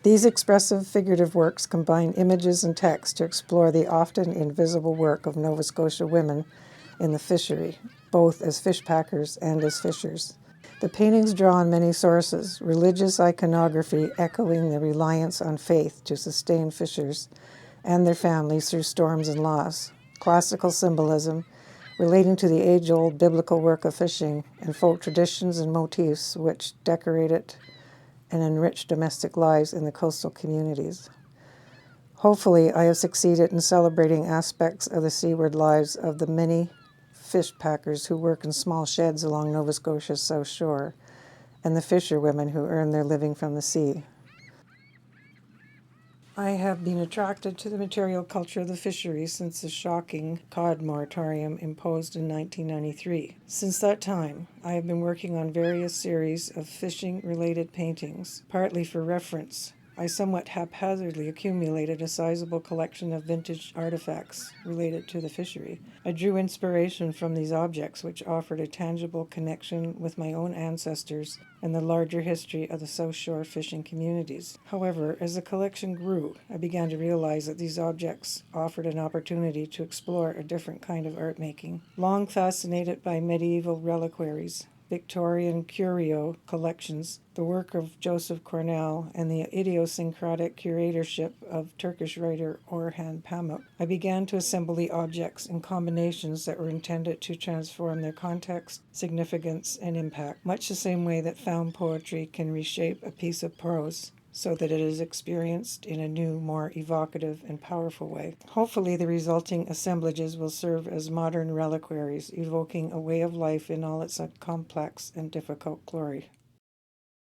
These expressive figurative works combine images and text to explore the often invisible work of Nova Scotia women in the fishery, both as fish packers and as fishers. The paintings draw on many sources, religious iconography echoing the reliance on faith to sustain fishers and their families through storms and loss, classical symbolism relating to the age-old biblical work of fishing, and folk traditions and motifs which decorated and enrich domestic lives in the coastal communities. Hopefully, I have succeeded in celebrating aspects of the seaward lives of the many fish packers who work in small sheds along Nova Scotia's south shore, and the fisherwomen who earn their living from the sea. I have been attracted to the material culture of the fishery since the shocking cod moratorium imposed in 1993. Since that time, I have been working on various series of fishing-related paintings, partly for reference. I somewhat haphazardly accumulated a sizable collection of vintage artifacts related to the fishery. I drew inspiration from these objects, which offered a tangible connection with my own ancestors and the larger history of the South Shore fishing communities. However, as the collection grew, I began to realize that these objects offered an opportunity to explore a different kind of art making. Long fascinated by medieval reliquaries, Victorian curio collections, the work of Joseph Cornell, and the idiosyncratic curatorship of Turkish writer Orhan Pamuk, I began to assemble the objects in combinations that were intended to transform their context, significance, and impact, much the same way that found poetry can reshape a piece of prose so that it is experienced in a new, more evocative and powerful way. Hopefully, the resulting assemblages will serve as modern reliquaries, evoking a way of life in all its complex and difficult glory.